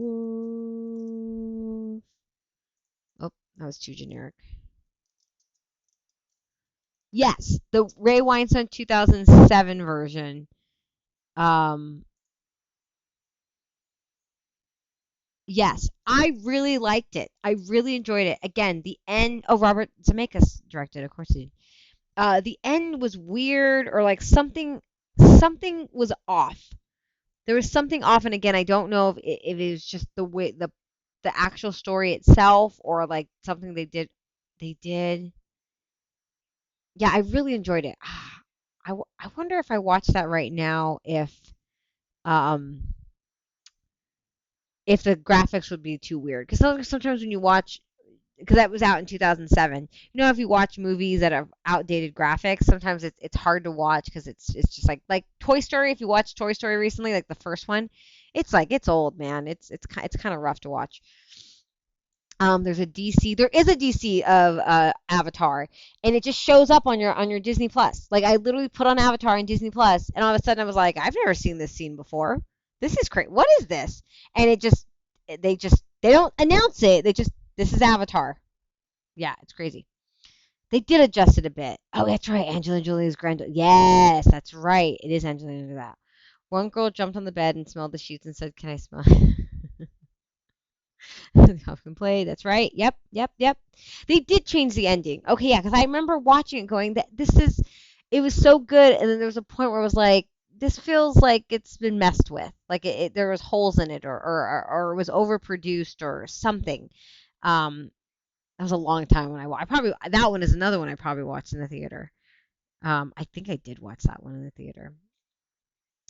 Oh, that was too generic. Yes, the Ray Winestone 2007 version. Um, Yes, I really liked it. I really enjoyed it. Again, the end. Oh, Robert Zemeckis directed, of course he did. The end was weird, or like something was off. There was something off, and again, I don't know if it was just the way the actual story itself, or like something they did. They did. Yeah, I really enjoyed it. I wonder if I watch that right now um if the graphics would be too weird. Because sometimes when you watch, because that was out in 2007. If you watch movies that have outdated graphics, sometimes it's hard to watch because it's just like Toy Story. If you watched Toy Story recently, like the first one, it's like it's old, man. It's kind of rough to watch. There's a DC. There is a DC of Avatar, and it just shows up on your Disney Plus. Like I literally put on Avatar in Disney Plus, and all of a sudden I was like, I've never seen this scene before. This is great. What is this? And they don't announce it. They just this is Avatar. Yeah, it's crazy. They did adjust it a bit. Oh, that's right. Angelina Jolie's granddaughter. Yes, that's right. It is Angelina Jolie. That one girl jumped on the bed and smelled the sheets and said, "Can I smell?" Huffman play. That's right. Yep, yep, yep. They did change the ending. Okay, yeah, because I remember watching it, going that this is. It was so good, and then there was a point where it was like, this feels like it's been messed with. Like there was holes in it, or it was overproduced, or something. Um, that was a long time when I probably that one is another one I probably watched in the theater. I think I did watch that one in the theater.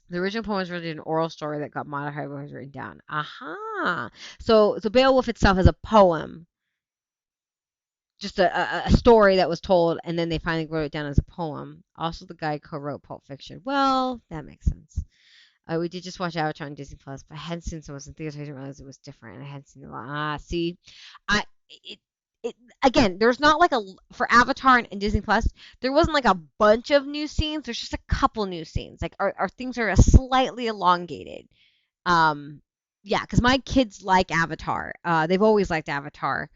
The original poem was really an oral story that got modified when it was written down. Aha. So Beowulf itself is a poem, just a story that was told, and then they finally wrote it down as a poem. Also, the guy co-wrote Pulp Fiction. Well, that makes sense. We did just watch Avatar on Disney Plus, but I hadn't seen so much in theaters. I didn't realize it was different, and I hadn't seen it a lot. See, I it, it again. There's not like a for Avatar and Disney Plus. There wasn't like a bunch of new scenes. There's just a couple new scenes. Like our things are slightly elongated. Um, yeah, because my kids like Avatar. They've always liked Avatar.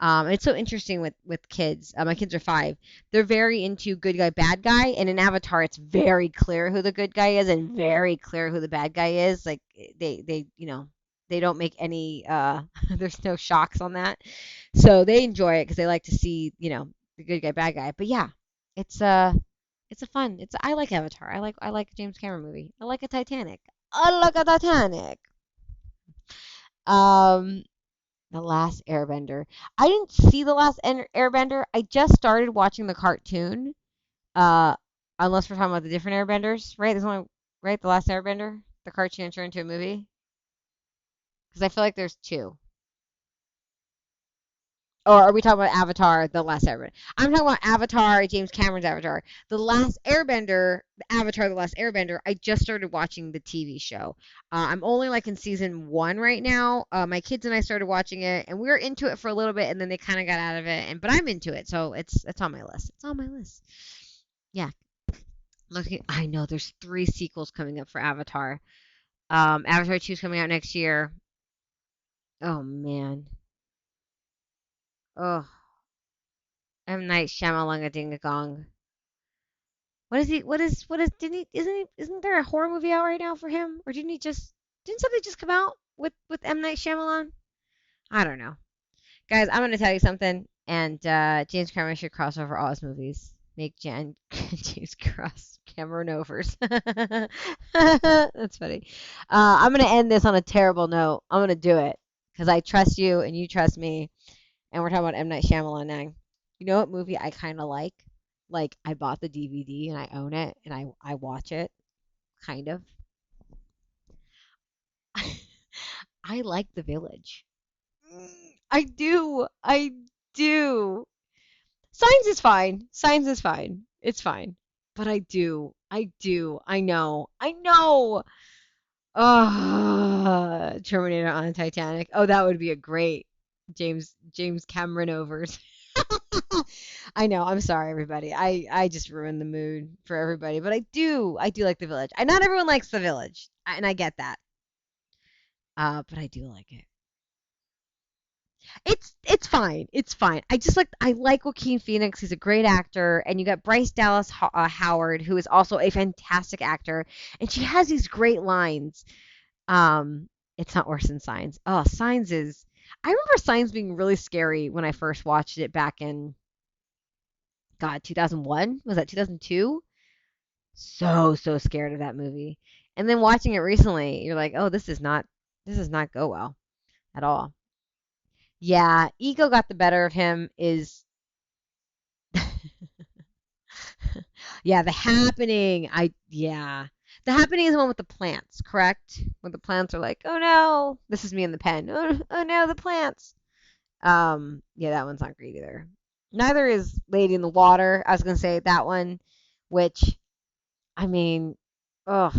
And it's so interesting with kids. My kids are 5. They're very into good guy, bad guy, and in Avatar, it's very clear who the good guy is and very clear who the bad guy is. Like they don't make any. There's no shocks on that, so they enjoy it because they like to see the good guy, bad guy. But yeah, it's it's a fun. I like Avatar. I like a James Cameron movie. I like a Titanic. I like a Titanic. Um, The Last Airbender. I didn't see The Last Airbender. I just started watching the cartoon. Uh, unless we're talking about the different Airbenders, right? There's only right The Last Airbender, the cartoon turned into a movie. Because I feel like there's two. Or are we talking about Avatar, The Last Airbender? I'm talking about Avatar, James Cameron's Avatar. The Last Airbender, Avatar, The Last Airbender, I just started watching the TV show. I'm only like in season 1 right now. My kids and I started watching it, and we were into it for a little bit, and then they kind of got out of it. But I'm into it, so it's on my list. It's on my list. Yeah, looking. I know there's 3 sequels coming up for Avatar. Avatar 2 is coming out next year. Oh man. Oh, M Night Shyamalan Ding Gong. What is he? What is? Didn't he? Isn't there a horror movie out right now for him? Or didn't he just? Didn't something just come out with M Night Shyamalan? I don't know, guys. I'm gonna tell you something. And James Cameron should cross over all his movies. Make James cross Cameron overs. That's funny. I'm gonna end this on a terrible note. I'm gonna do it because I trust you and you trust me. And we're talking about M Night Shyamalan now. You know what movie I kind of like? Like I bought the DVD and I own it and I watch it kind of. I like The Village. I do. I do. Signs is fine. Signs is fine. It's fine. But I do. I do. I know. I know. Terminator on Titanic. Oh, that would be a great James Cameron overs. I know. I'm sorry, everybody. I just ruined the mood for everybody, but I do like The Village. And not everyone likes The Village, and I get that. But I do like it. It's fine. It's fine. I like Joaquin Phoenix. He's a great actor, and you got Bryce Dallas Howard, who is also a fantastic actor, and she has these great lines. Um, it's not worse than Signs. Oh, Signs is. I remember Signs being really scary when I first watched it back in God 2001. Was that 2002? So scared of that movie. And then watching it recently, you're like, oh, this is not go well at all. Yeah, ego got the better of him is Yeah, The Happening. Yeah. The Happening is the one with the plants, correct? When the plants are like, "Oh no, this is me in the pen. Oh no, the plants." Yeah, that one's not great either. Neither is Lady in the Water. I was gonna say that one, which I mean, ugh,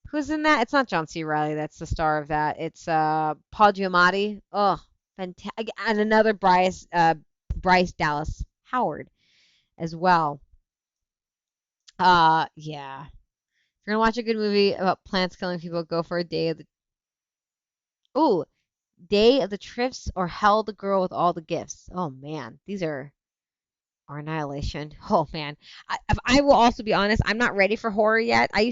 who's in that? It's not John C. Reilly. That's the star of that. It's Paul Giamatti. Ugh, fantastic. And another Bryce Dallas Howard as well. Yeah. If you're gonna watch a good movie about plants killing people, go for a day of the Ooh, Day of the Trips or Hell the Girl with All the Gifts. Oh man, these are or Annihilation. Oh man, I will also be honest. I'm not ready for horror yet. I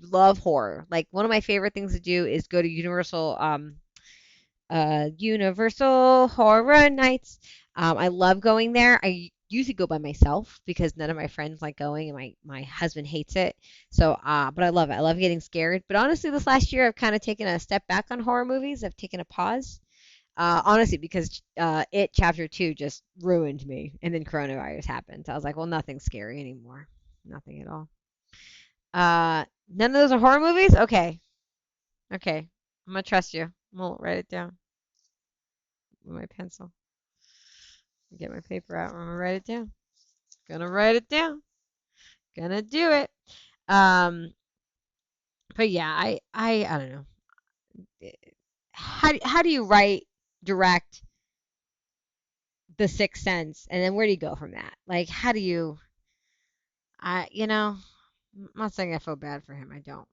love horror. Like one of my favorite things to do is go to Universal Horror Nights. I love going there. I usually go by myself because none of my friends like going, and my husband hates it. So, but I love it. I love getting scared. But honestly, this last year I've kind of taken a step back on horror movies. I've taken a pause. Honestly, because it chapter two just ruined me, and then coronavirus happened. So I was like, well, nothing's scary anymore. Nothing at all. None of those are horror movies. Okay, okay. I'm gonna trust you. I'm gonna write it down with my pencil. Get my paper out. I'm gonna write it down. Gonna write it down. Gonna do it. Um, but yeah, I don't know. How do you write, direct The Sixth Sense, and then where do you go from that? Like, how do you? I'm not saying I feel bad for him. I don't.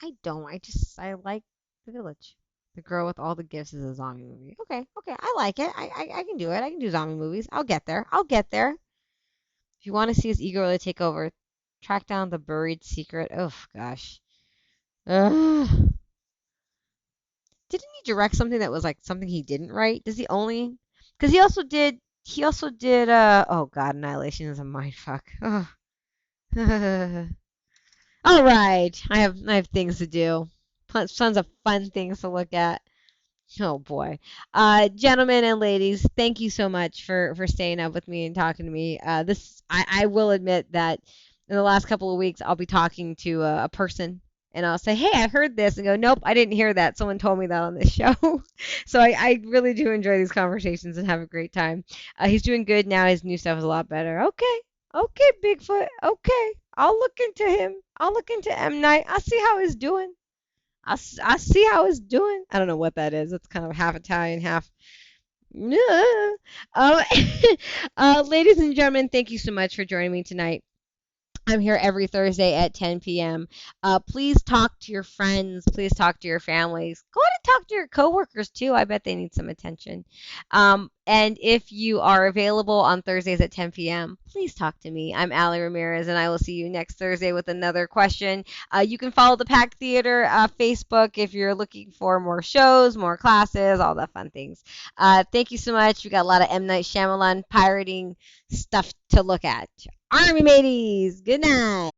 I don't. I like The Village. The Girl with All the Gifts is a zombie movie. Okay, okay, I like it. I can do it. I can do zombie movies. I'll get there. I'll get there. If you want to see his ego really take over, track down the buried secret. Oh gosh. Ugh. Didn't he direct something that was like something he didn't write? Does he only? Because he also did. Oh God, Annihilation is a mind fuck. Ugh. All right, I have things to do. Tons of fun things to look at. Oh boy. Gentlemen and ladies, thank you so much for staying up with me and talking to me. I will admit that in the last couple of weeks I'll be talking to a person and I'll say, "Hey, I heard this," and go, "Nope, I didn't hear that. Someone told me that on this show." So I really do enjoy these conversations and have a great time. He's doing good now. His new stuff is a lot better. Okay, okay, Bigfoot. Okay, I'll look into him. I'll look into M Night. I'll see how he's doing. I see how it's doing. I don't know what that is. It's kind of half Italian, half. Um, ladies and gentlemen, thank you so much for joining me tonight. I'm here every Thursday at 10 p.m. Please talk to your friends. Please talk to your families. Go ahead and talk to your coworkers too. I bet they need some attention. And if you are available on Thursdays at 10 p.m., please talk to me. I'm Allie Ramirez, and I will see you next Thursday with another question. You can follow the Pack Theater Facebook if you're looking for more shows, more classes, all the fun things. Thank you so much. We got a lot of M. Night Shyamalan pirating stuff to look at. Army mateys, good night.